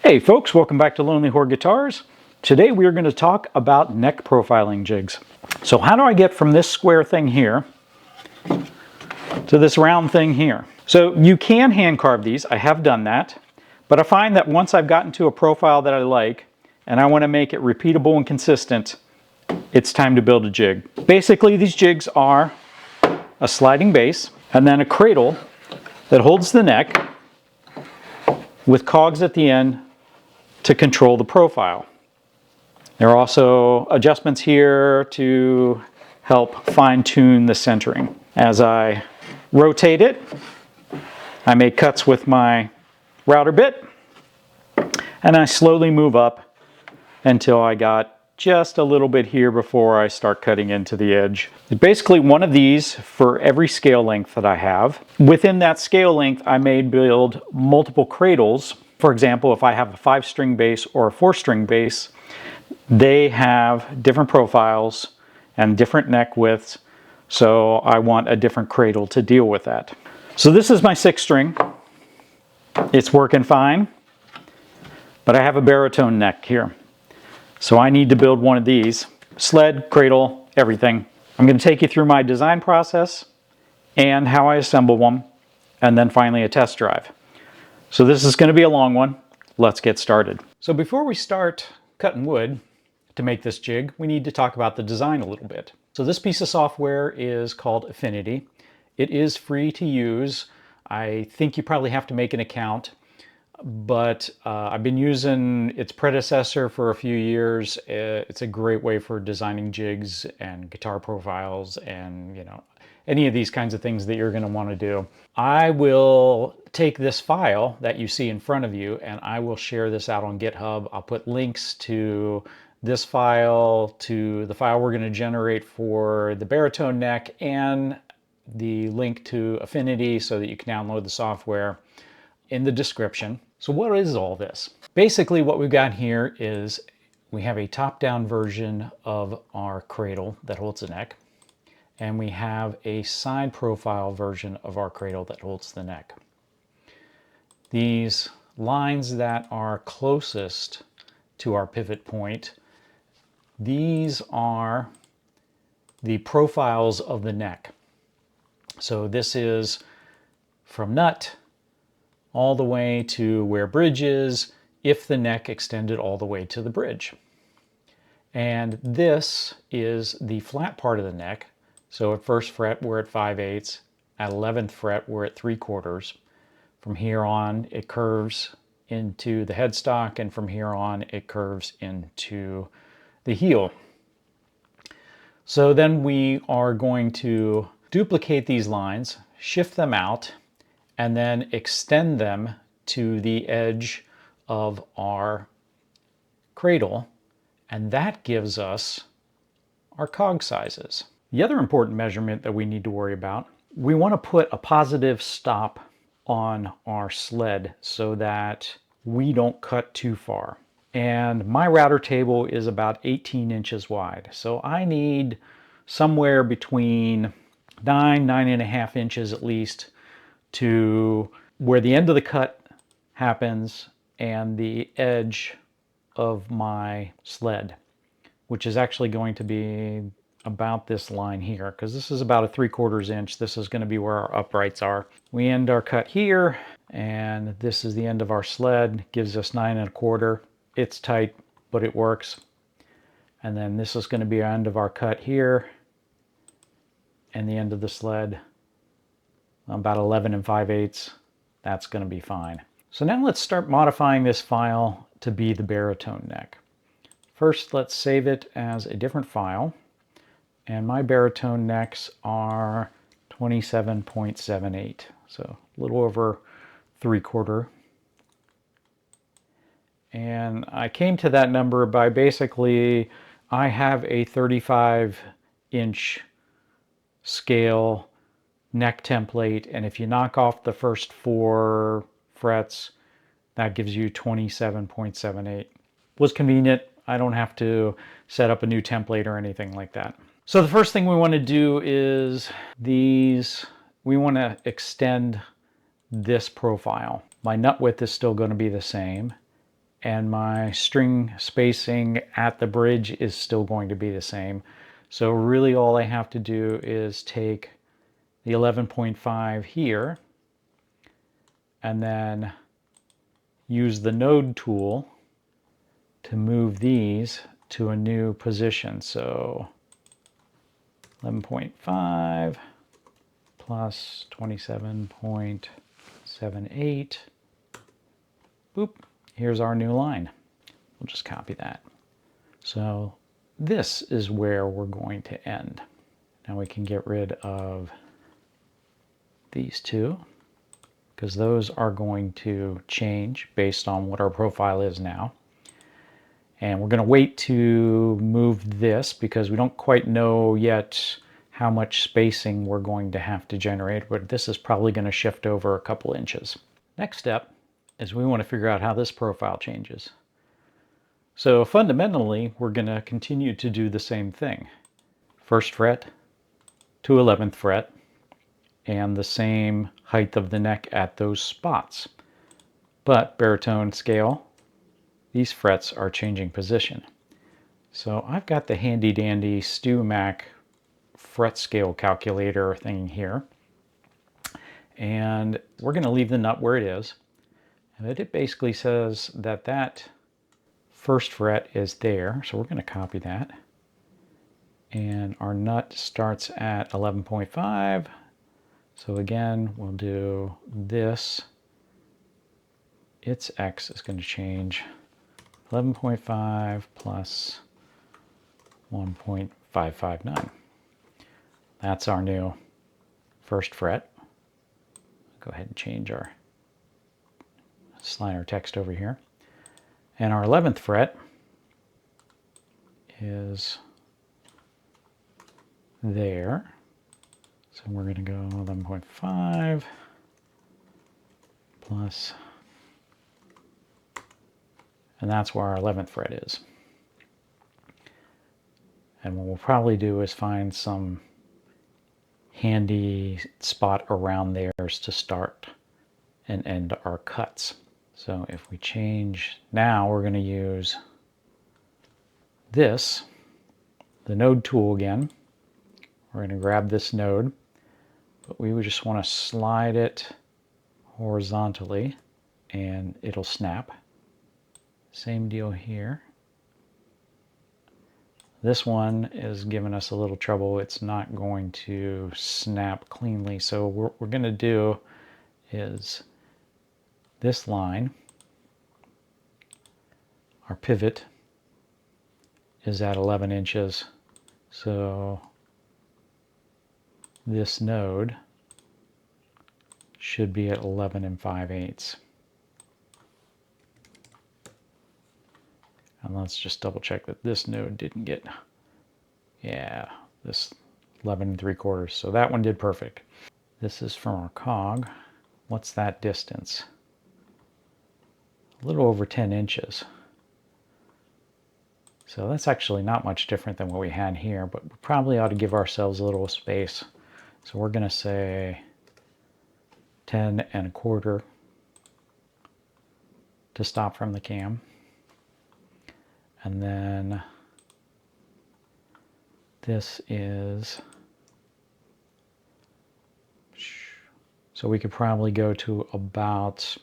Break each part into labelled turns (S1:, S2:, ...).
S1: Hey folks, welcome back to Lonely Horde Guitars. Today we are going to talk about neck profiling jigs. So how do I get from this square thing here to this round thing here? So you can hand carve these, I have done that, but I find that once I've gotten to a profile that I like and I want to make it repeatable and consistent, it's time to build a jig. Basically these jigs are a sliding base and then a cradle that holds the neck with cogs at the end to control the profile. There are also adjustments here to help fine-tune the centering. As I rotate it, I make cuts with my router bit, and I slowly move up until I got just a little bit here before I start cutting into the edge. Basically one of these for every scale length that I have. Within that scale length, I may build multiple cradles. For example, if I have a 5-string bass or a 4-string bass, they have different profiles and different neck widths, so I want a different cradle to deal with that. So this is my 6-string. It's working fine, but I have a baritone neck here. So I need to build one of these. Sled, cradle, everything. I'm going to take you through my design process and how I assemble one, and then finally a test drive. So this is going to be a long one. Let's get started. So before we start cutting wood to make this jig, we need to talk about the design a little bit. So this piece of software is called Affinity. It is free to use. I think you probably have to make an account, but I've been using its predecessor for a few years. It's a great way for designing jigs and guitar profiles and, any of these kinds of things that you're going to want to do. I will take this file that you see in front of you and I will share this out on GitHub. I'll put links to this file, to the file we're going to generate for the baritone neck, and the link to Affinity so that you can download the software in the description. So what is all this? Basically what we've got here is we have a top-down version of our cradle that holds the neck, and we have a side profile version of our cradle that holds the neck. These lines that are closest to our pivot point, these are the profiles of the neck. So this is from nut all the way to where bridge is, if the neck extended all the way to the bridge. And this is the flat part of the neck. So at 1st fret, we're at 5/8. At 11th fret, we're at 3/4. From here on, it curves into the headstock, and from here on, it curves into the heel. So then we are going to duplicate these lines, shift them out, and then extend them to the edge of our cradle, and that gives us our cog sizes. The other important measurement that we need to worry about, we want to put a positive stop on our sled so that we don't cut too far. And my router table is about 18 inches wide. So I need somewhere between 9.5 inches at least to where the end of the cut happens and the edge of my sled, which is actually going to be about this line here, because this is about a 3/4 inch. This is going to be where our uprights are. We end our cut here, and this is the end of our sled. Gives us 9.25. It's tight, but it works. And then this is going to be our end of our cut here, and the end of the sled about 11 5/8. That's going to be fine. So now let's start modifying this file to be the baritone neck. First, let's save it as a different file. And my baritone necks are 27.78, so a little over 3/4. And I came to that number by basically, I have a 35-inch scale neck template, and if you knock off the first 4 frets, that gives you 27.78. Was convenient. I don't have to set up a new template or anything like that. So the first thing we want to do is we want to extend this profile. My nut width is still going to be the same, and my string spacing at the bridge is still going to be the same. So really all I have to do is take the 11.5 here and then use the node tool to move these to a new position. So 11.5 plus 27.78. Boop. Here's our new line. We'll just copy that. So this is where we're going to end. Now we can get rid of these two because those are going to change based on what our profile is now. And we're going to wait to move this because we don't quite know yet how much spacing we're going to have to generate, but this is probably going to shift over a couple inches. Next step is we want to figure out how this profile changes. So fundamentally, we're going to continue to do the same thing. First fret to 11th fret, and the same height of the neck at those spots. But baritone scale, these frets are changing position. So I've got the handy dandy StewMac fret scale calculator thing here. And we're going to leave the nut where it is. And it basically says that that first fret is there. So we're going to copy that. And our nut starts at 11.5. So again, we'll do this. Its X is going to change 11.5 plus 1.559. That's our new first fret. Go ahead and change our slide our text over here. And our 11th fret is there. So we're going to go 11.5 plus, and that's where our 11th fret is. And what we'll probably do is find some handy spot around there to start and end our cuts. So if we change, now we're going to use this, the node tool again. We're going to grab this node, but we would just want to slide it horizontally and it'll snap. Same deal here. This one is giving us a little trouble. It's not going to snap cleanly. So what we're going to do is this line, our pivot is at 11 inches. So this node should be at 11 5/8. And let's just double check that this node didn't get, yeah, this 11 3/4. So that one did perfect. This is from our cog. What's that distance? A little over 10 inches. So that's actually not much different than what we had here, but we probably ought to give ourselves a little space. So we're going to say 10 1/4 to stop from the cam. And then this is, so we could probably go to about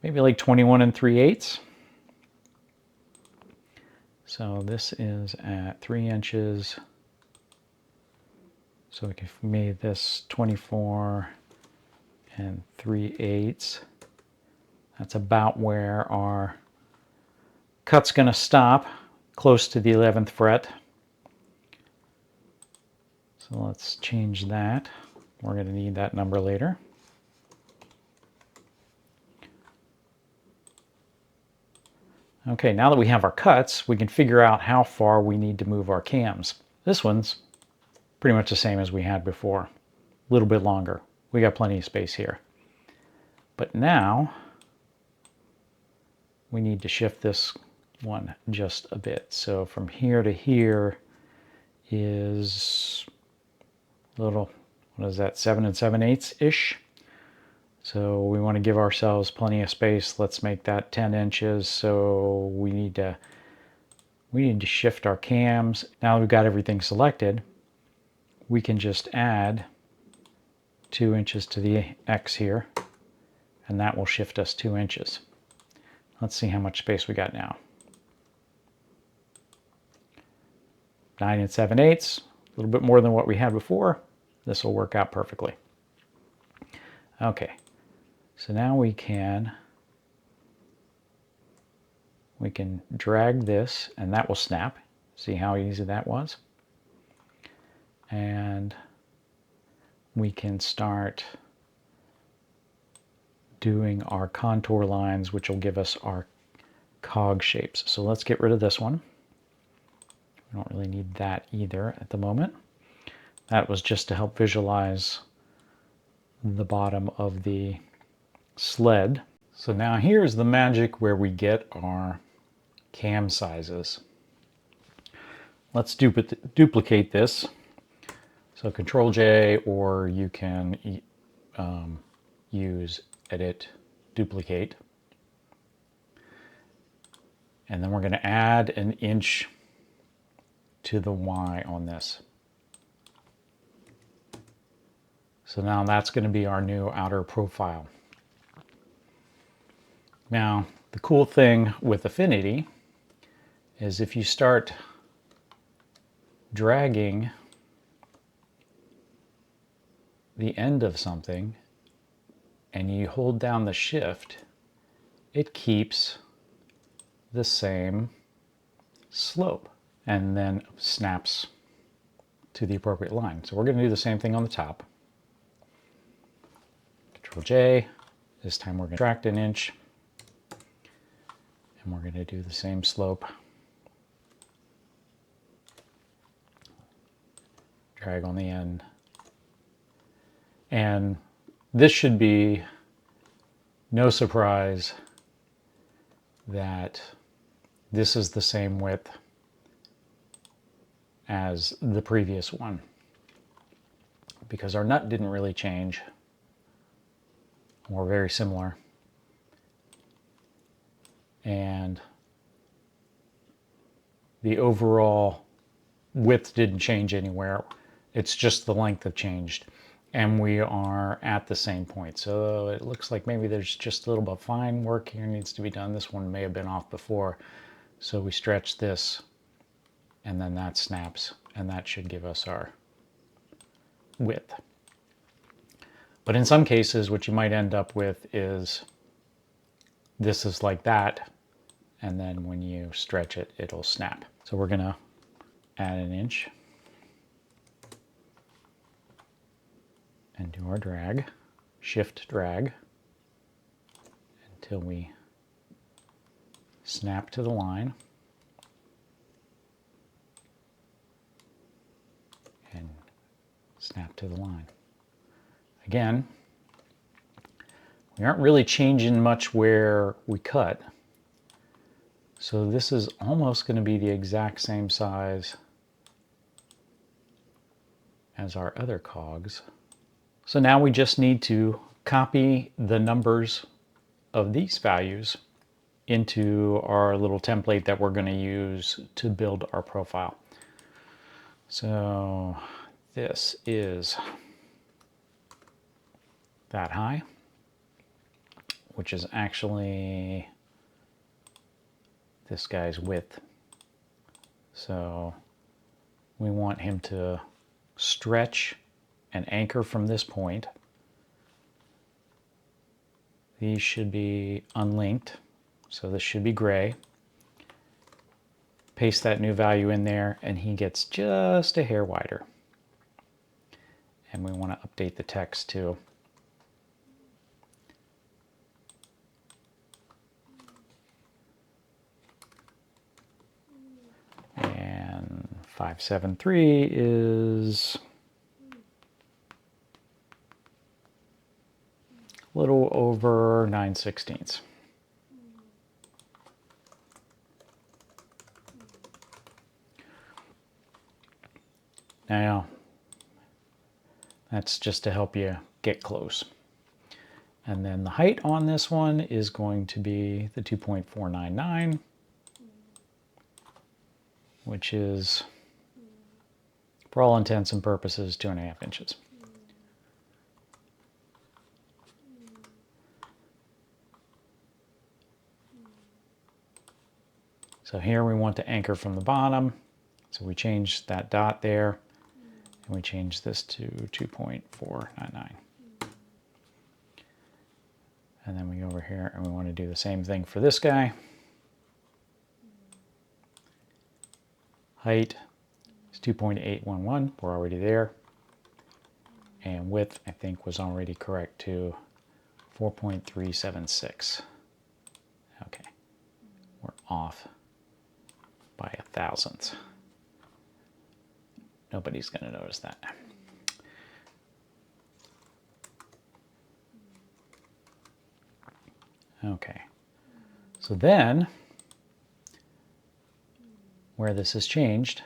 S1: maybe like 21 3/8. So this is at 3 inches. So we can make this 24 3/8. That's about where our cut's going to stop, close to the 11th fret. So let's change that. We're going to need that number later. Okay, now that we have our cuts, we can figure out how far we need to move our cams. This one's pretty much the same as we had before, a little bit longer. We got plenty of space here. But now we need to shift this one just a bit. So from here to here is a little, what is that, 7 7/8 ish. So we want to give ourselves plenty of space. Let's make that 10 inches. So we need to shift our cams. Now that we've got everything selected, we can just add 2 inches to the X here, and that will shift us 2 inches. Let's see how much space we got now. 9 7/8, a little bit more than what we had before. This will work out perfectly. Okay, so now we can drag this, and that will snap. See how easy that was? And we can start doing our contour lines, which will give us our cog shapes. So let's get rid of this one. We don't really need that either at the moment. That was just to help visualize the bottom of the sled. So now here's the magic where we get our cam sizes. Let's duplicate this. So Control J, or you can use Edit, Duplicate. And then we're going to add an inch to the Y on this. So now that's going to be our new outer profile. Now, the cool thing with Affinity is if you start dragging the end of something and you hold down the shift, it keeps the same slope and then snaps to the appropriate line. So we're going to do the same thing on the top. Control J. This time we're going to subtract an inch, and we're going to do the same slope. Drag on the end. And this should be no surprise that this is the same width as the previous one, because our nut didn't really change. We're very similar. And the overall width didn't change anywhere. It's just the length that changed. And we are at the same point. So it looks like maybe there's just a little bit of fine work here needs to be done. This one may have been off before. So we stretch this, and then that snaps, and that should give us our width. But in some cases, what you might end up with is this is like that, and then when you stretch it, it'll snap. So we're going to add an inch and do our drag, shift drag, until we snap to the line. And snap to the line. Again, we aren't really changing much where we cut. So this is almost going to be the exact same size as our other cogs. So now we just need to copy the numbers of these values into our little template that we're going to use to build our profile. So this is that high, which is actually this guy's width. So we want him to stretch and anchor from this point. These should be unlinked, so this should be gray. Paste that new value in there, and he gets just a hair wider. And we want to update the text too. And 573 is a little over 9/16. Now, that's just to help you get close. And then the height on this one is going to be the 2.499, which is, for all intents and purposes, 2.5 inches. So here we want to anchor from the bottom. So we change that dot there, and we change this to 2.499. And then we go over here and we want to do the same thing for this guy. Height is 2.811, we're already there. And width, I think, was already correct to 4.376. Okay, we're off by 1/1000th. Nobody's going to notice that. Okay, so then where this has changed,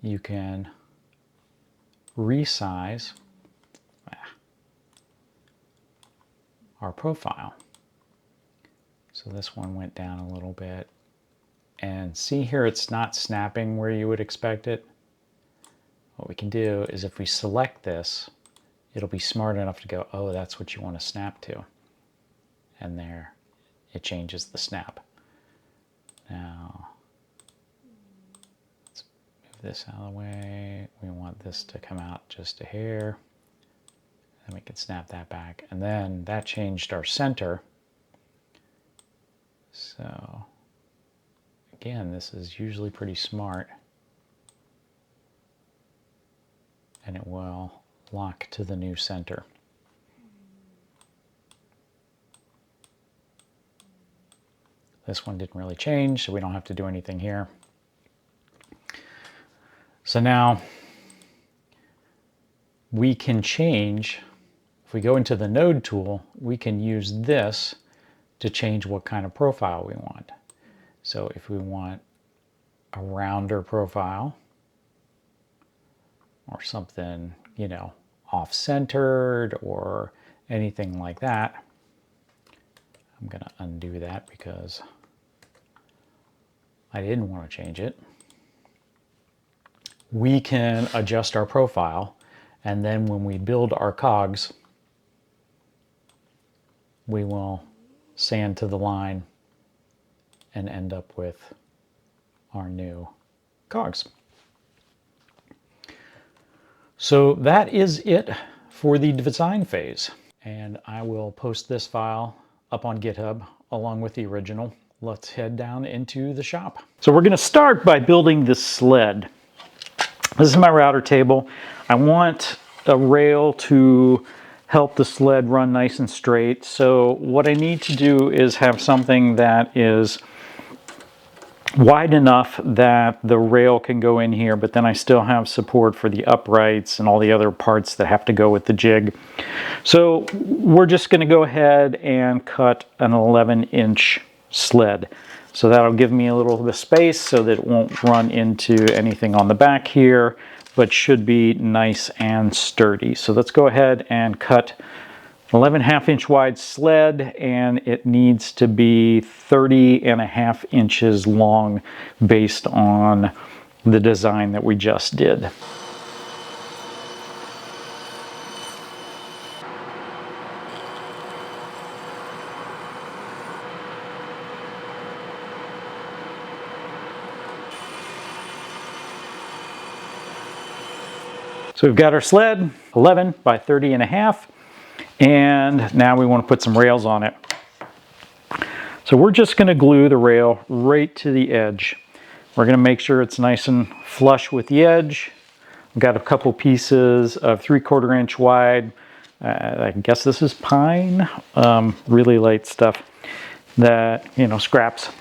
S1: you can resize our profile. So this one went down a little bit. And see here, it's not snapping where you would expect it. What we can do is if we select this, it'll be smart enough to go, oh, that's what you want to snap to. And there, it changes the snap. Now, let's move this out of the way. We want this to come out just a hair. Then we can snap that back. And then that changed our center. So again, this is usually pretty smart. And it will lock to the new center. This one didn't really change, so we don't have to do anything here. So now we can change, if we go into the node tool, we can use this to change what kind of profile we want. So if we want a rounder profile or something, you know, off-centered or anything like that, I'm going to undo that because I didn't want to change it. We can adjust our profile, and then when we build our cogs, we will sand to the line and end up with our new cogs. So that is it for the design phase. And I will post this file up on GitHub along with the original. Let's head down into the shop. So we're going to start by building this sled. This is my router table. I want a rail to help the sled run nice and straight. So what I need to do is have something that is wide enough that the rail can go in here, but then I still have support for the uprights and all the other parts that have to go with the jig. So we're just going to go ahead and cut an 11-inch sled. So that'll give me a little bit of space so that it won't run into anything on the back here, but should be nice and sturdy. So let's go ahead and cut 11.5-inch wide sled, and it needs to be 30.5 inches long based on the design that we just did. So we've got our sled, 11 by 30.5. And now we want to put some rails on it. So we're just going to glue the rail right to the edge. We're going to make sure it's nice and flush with the edge. We've got a couple pieces of 3/4 inch wide. I guess this is pine, really light stuff that, you know, scraps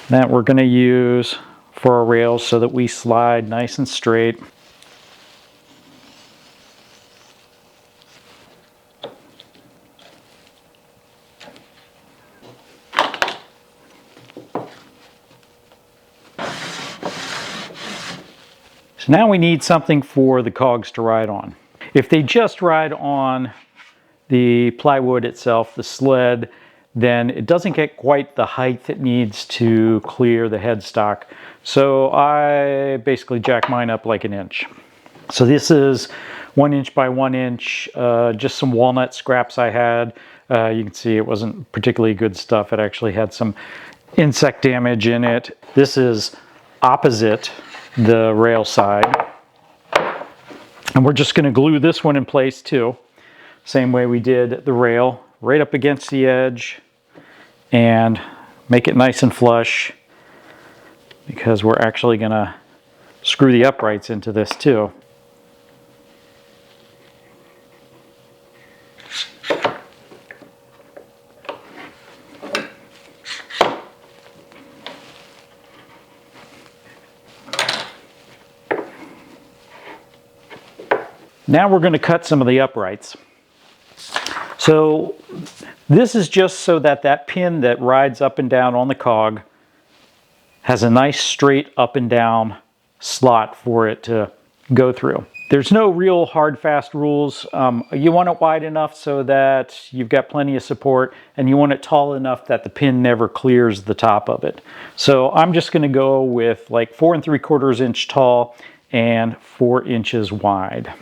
S1: that we're going to use for our rails so that we slide nice and straight. Now we need something for the cogs to ride on. If they just ride on the plywood itself, the sled, then it doesn't get quite the height it needs to clear the headstock. So I basically jack mine up like an inch. So this is 1 inch by 1 inch, just some walnut scraps I had. You can see it wasn't particularly good stuff. It actually had some insect damage in it. This is opposite the rail side. And we're just going to glue this one in place too. Same way we did the rail, right up against the edge, and make it nice and flush, because we're actually going to screw the uprights into this too. Now we're going to cut some of the uprights. So this is just so that that pin that rides up and down on the cog has a nice straight up and down slot for it to go through. There's no real hard fast rules. You want it wide enough so that you've got plenty of support, and you want it tall enough that the pin never clears the top of it. So I'm just going to go with like 4 3/4 inch tall and 4 inches wide.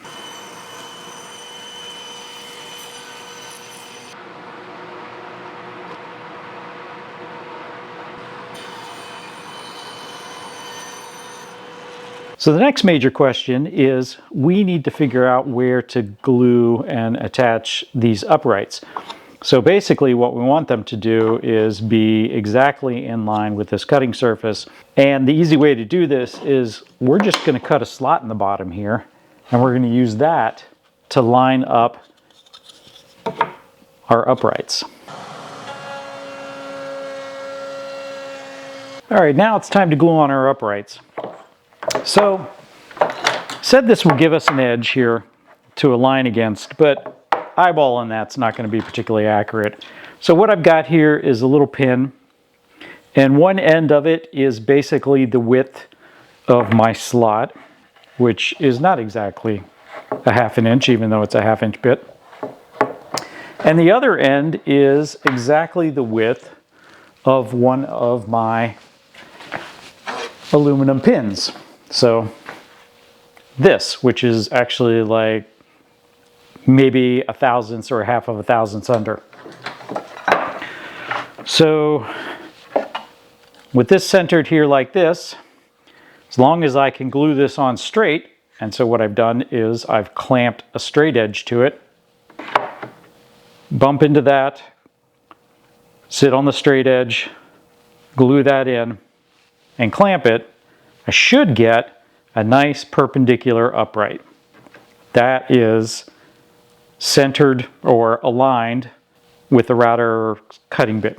S1: So the next major question is we need to figure out where to glue and attach these uprights. So basically what we want them to do is be exactly in line with this cutting surface. And the easy way to do this is we're just going to cut a slot in the bottom here, and we're going to use that to line up our uprights. All right, now it's time to glue on our uprights. So, said this will give us an edge here to align against, but eyeballing that's not going to be particularly accurate. So what I've got here is a little pin, and one end of it is basically the width of my slot, which is not exactly a 1/2 inch, even though it's a 1/2 inch bit. And the other end is exactly the width of one of my aluminum pins. So this, which is actually like maybe 1/1000th or 1/2 of a 1/1000th under. So with this centered here like this, as long as I can glue this on straight, and so what I've done is I've clamped a straight edge to it, bump into that, sit on the straight edge, glue that in, and clamp it, I should get a nice perpendicular upright. That is centered or aligned with the router cutting bit.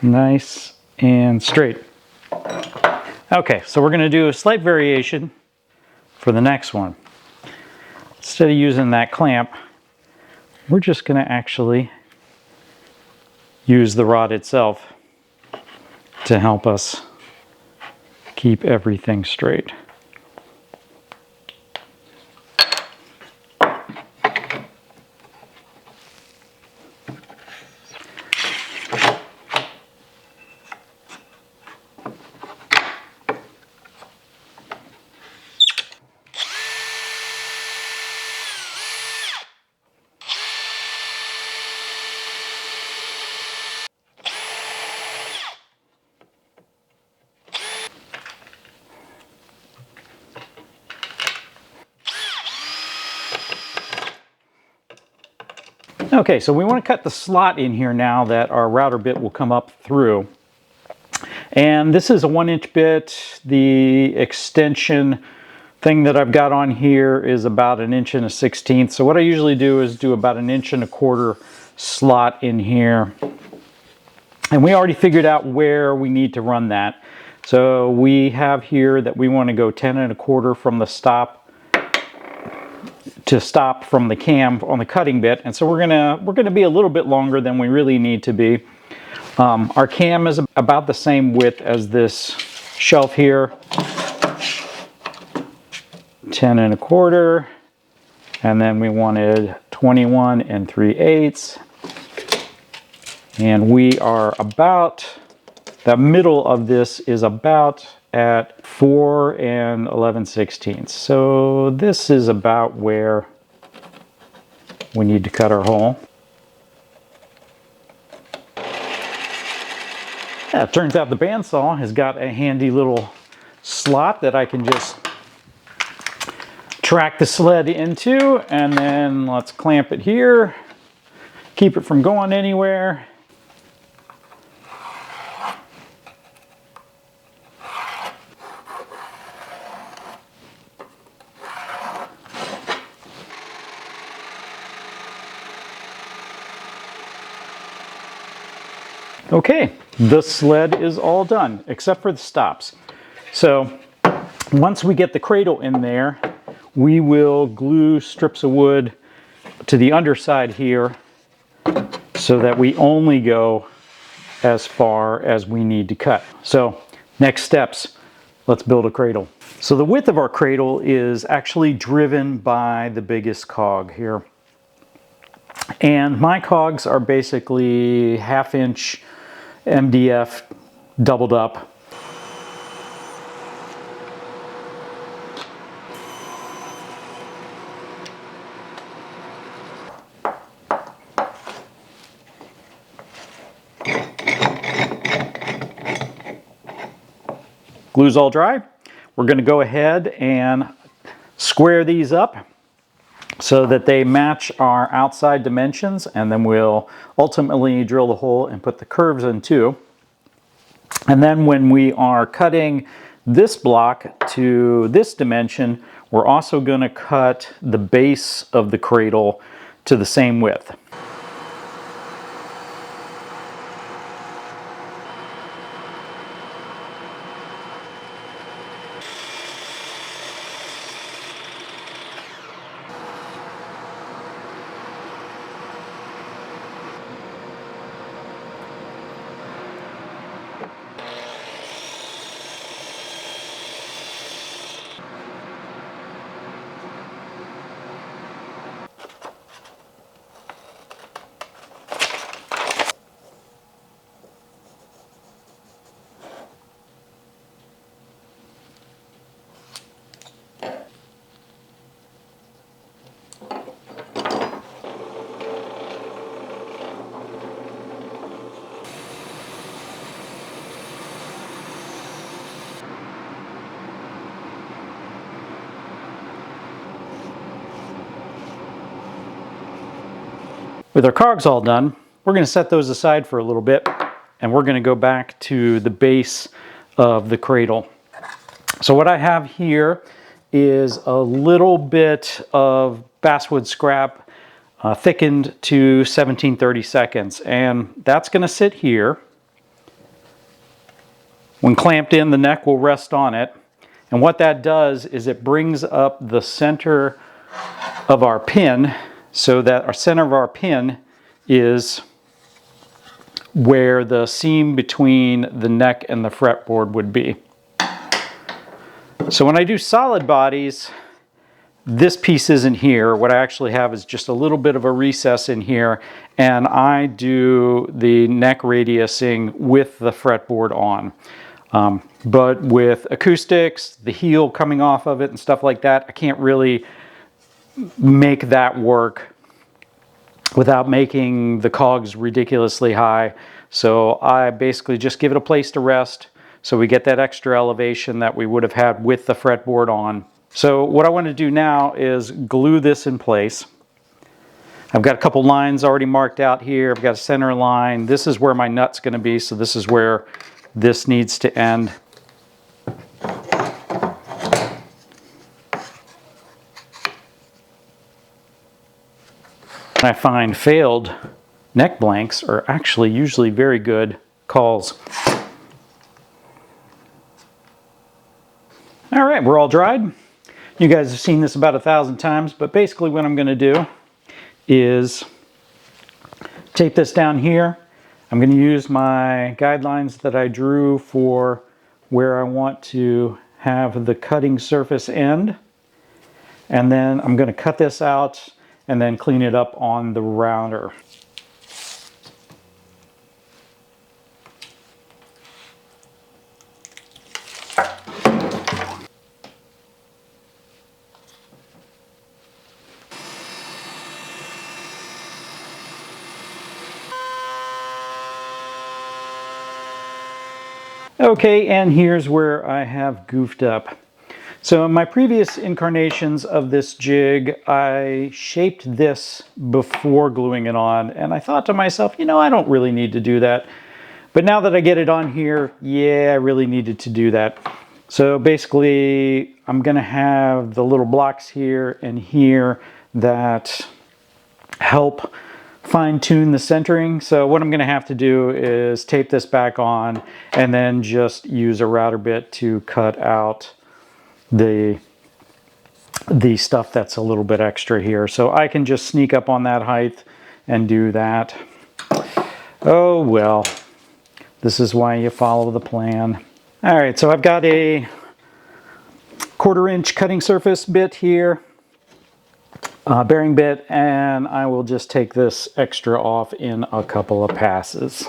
S1: Nice and straight. Okay, so we're going to do a slight variation for the next one. Instead of using that clamp, we're just going to actually use the rod itself to help us keep everything straight. Okay, so we want to cut the slot in here now that our router bit will come up through. And this is a 1 inch bit. The extension thing that I've got on here is about 1 1/16 inches. So what I usually do is do about 1 1/4 inch slot in here. And we already figured out where we need to run that. So we have here that we want to go 10 1/4 from the stop to stop from the cam on the cutting bit, and so we're gonna be a little bit longer than we really need to be. Our cam is about the same width as this shelf here, 10 1/4, and then we wanted 21 3/8, and we are about, the middle of this is about at 4 11/16. So this is about where we need to cut our hole. Yeah, it turns out the bandsaw has got a handy little slot that I can just track the sled into, and then let's clamp it here, keep it from going anywhere. Okay, the sled is all done, except for the stops. So once we get the cradle in there, we will glue strips of wood to the underside here so that we only go as far as we need to cut. So next steps, let's build a cradle. So the width of our cradle is actually driven by the biggest cog here. And my cogs are basically 1/2 inch MDF doubled up. Glue's all dry. We're going to go ahead and square these up so that they match our outside dimensions, and then we'll ultimately drill the hole and put the curves in too. And then when we are cutting this block to this dimension, we're also going to cut the base of the cradle to the same width. With our cogs all done, we're going to set those aside for a little bit, and we're going to go back to the base of the cradle. So what I have here is a little bit of basswood scrap thickened to 17/32, and that's going to sit here. When clamped in, the neck will rest on it, and what that does is it brings up the center of our pin, so that our center of our pin is where the seam between the neck and the fretboard would be. So when I do solid bodies, this piece isn't here. What I actually have is just a little bit of a recess in here, and I do the neck radiusing with the fretboard on. But with acoustics, the heel coming off of it and stuff like that, I can't really make that work without making the cogs ridiculously high. So I basically just give it a place to rest so we get that extra elevation that we would have had with the fretboard on. So what I want to do now is glue this in place. I've got a couple lines already marked out here. I've got a center line. This is where my nut's going to be, so this is where this needs to end. I find failed neck blanks are actually usually very good calls. All right, we're all dried. You guys have seen this about 1,000 times, but basically what I'm going to do is tape this down here. I'm going to use my guidelines that I drew for where I want to have the cutting surface end. And then I'm going to cut this out and then clean it up on the router. Okay, and here's where I have goofed up. So in my previous incarnations of this jig, I shaped this before gluing it on, and I thought to myself, you know, I don't really need to do that. But now that I get it on here, yeah, I really needed to do that. So basically, I'm gonna have the little blocks here and here that help fine-tune the centering. So what I'm going to have to do is tape this back on and then just use a router bit to cut out the stuff that's a little bit extra here. So I can just sneak up on that height and do that. Oh well, this is why you follow the plan. All right, so I've got a 1/4 inch cutting surface bit here. Bearing bit, and I will just take this extra off in a couple of passes.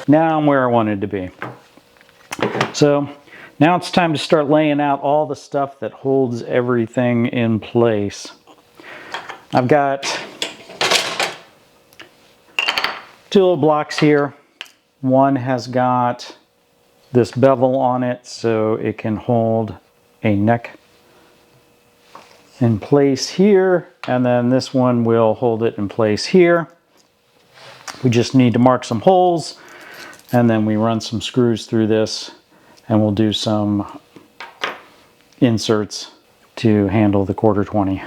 S1: Now I'm where I wanted to be. So now it's time to start laying out all the stuff that holds everything in place. I've got 2 little blocks here. One has got this bevel on it so it can hold a neck in place here, and then this one will hold it in place here. We just need to mark some holes, and then we run some screws through this, and we'll do some inserts to handle the 1/4-20.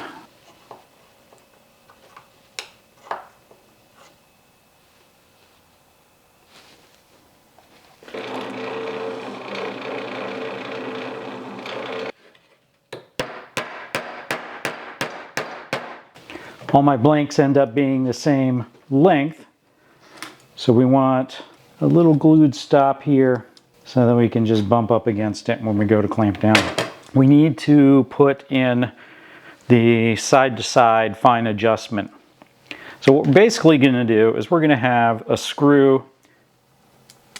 S1: All my blanks end up being the same length, so we want a little glued stop here so that we can just bump up against it when we go to clamp down. We need to put in the side-to-side fine adjustment. So what we're basically going to do is we're going to have a screw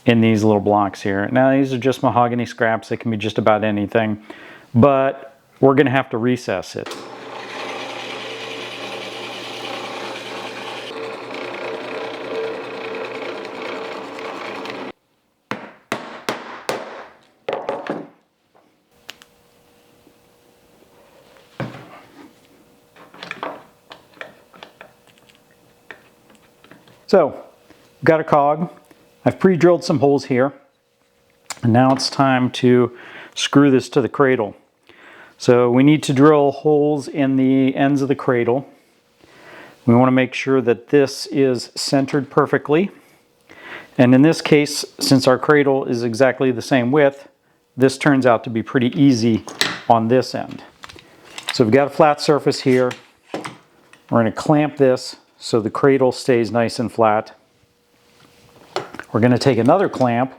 S1: in these little blocks here. Now these are just mahogany scraps, they can be just about anything, but we're going to have to recess it. So, I've got a cog. I've pre-drilled some holes here. And now it's time to screw this to the cradle. So we need to drill holes in the ends of the cradle. We want to make sure that this is centered perfectly. And in this case, since our cradle is exactly the same width, this turns out to be pretty easy on this end. So we've got a flat surface here. We're going to clamp this so the cradle stays nice and flat. We're going to take another clamp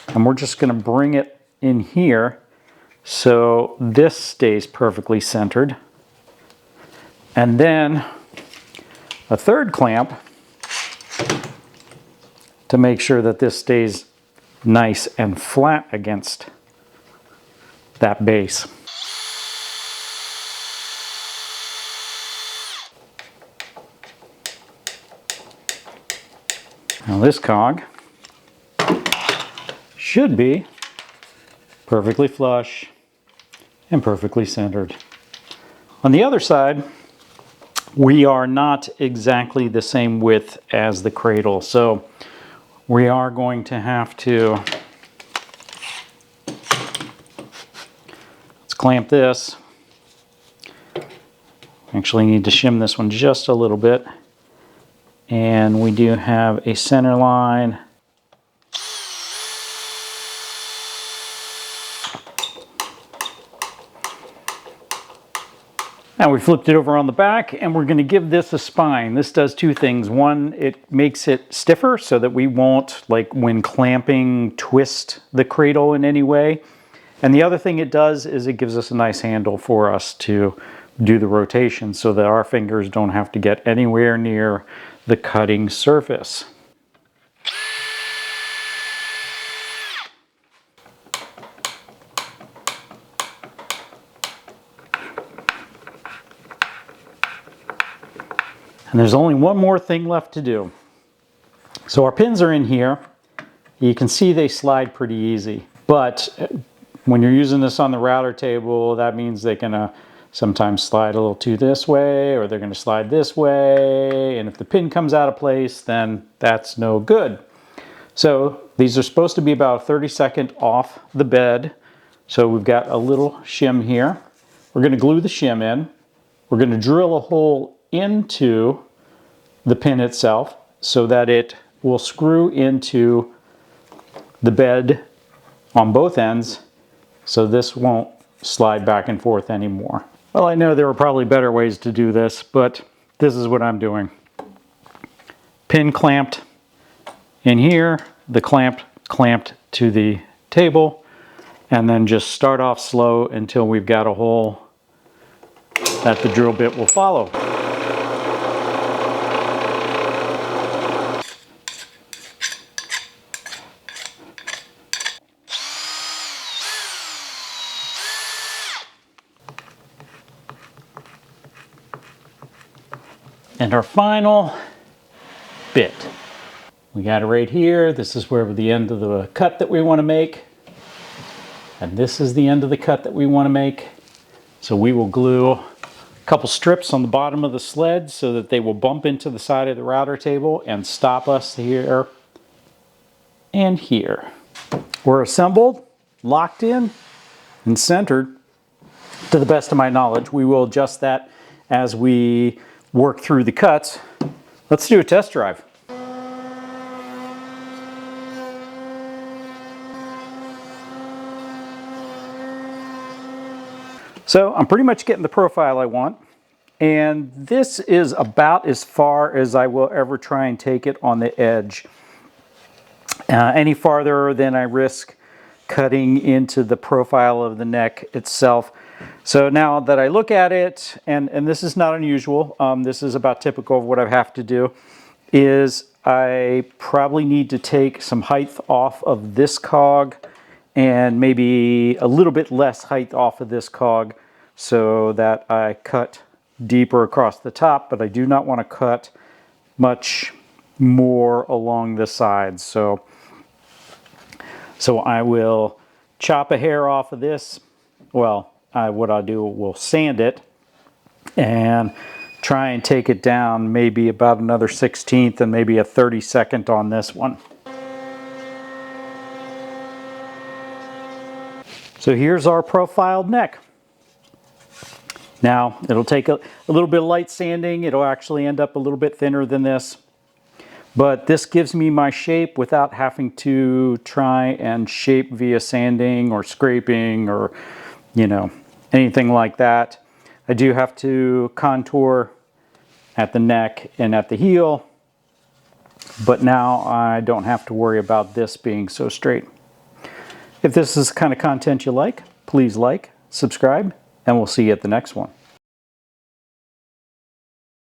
S1: and we're just going to bring it in here so this stays perfectly centered. And then a third clamp to make sure that this stays nice and flat against that base. Now this cog should be perfectly flush and perfectly centered. On the other side, we are not exactly the same width as the cradle, so we are going to have to, let's clamp this. Actually need to shim this one just a little bit. And we do have a center line. Now we flipped it over on the back and we're going to give this a spine. This does two things. One, it makes it stiffer so that we won't, like when clamping, twist the cradle in any way. And the other thing it does is it gives us a nice handle for us to do the rotation so that our fingers don't have to get anywhere near the cutting surface. And there's only one more thing left to do. So our pins are in here. You can see they slide pretty easy. But when you're using this on the router table, that means they're gonna sometimes slide a little too this way, or they're gonna slide this way. And if the pin comes out of place, then that's no good. So these are supposed to be about 30-second off the bed. So we've got a little shim here. We're gonna glue the shim in. We're gonna drill a hole into the pin itself so that it will screw into the bed on both ends, so this won't slide back and forth anymore. Well, I know there are probably better ways to do this, but this is what I'm doing. Pin clamped in here, the clamp clamped to the table, and then just start off slow until we've got a hole that the drill bit will follow. And our final bit. We got it right here. This is where the end of the cut that we want to make. And this is the end of the cut that we want to make. So we will glue a couple strips on the bottom of the sled so that they will bump into the side of the router table and stop us here and here. We're assembled, locked in, and centered to the best of my knowledge. We will adjust that as we work through the cuts. Let's do a test drive. So I'm pretty much getting the profile I want, and this is about as far as I will ever try and take it on the edge. Any farther than I risk cutting into the profile of the neck itself. So now that I look at it, and this is not unusual, this is about typical of what I have to do, is I probably need to take some height off of this cog and maybe a little bit less height off of this cog so that I cut deeper across the top, but I do not want to cut much more along the sides. So I will chop a hair off of this. Well, what I'll do, we'll sand it and try and take it down maybe about another 1/16 and maybe a 32nd on this one. So here's our profiled neck. Now it'll take a little bit of light sanding. It'll actually end up a little bit thinner than this. But this gives me my shape without having to try and shape via sanding or scraping or, you know, anything like that. I do have to contour at the neck and at the heel, but now I don't have to worry about this being so straight. If this is the kind of content you like, please like, subscribe, and we'll see you at the next one.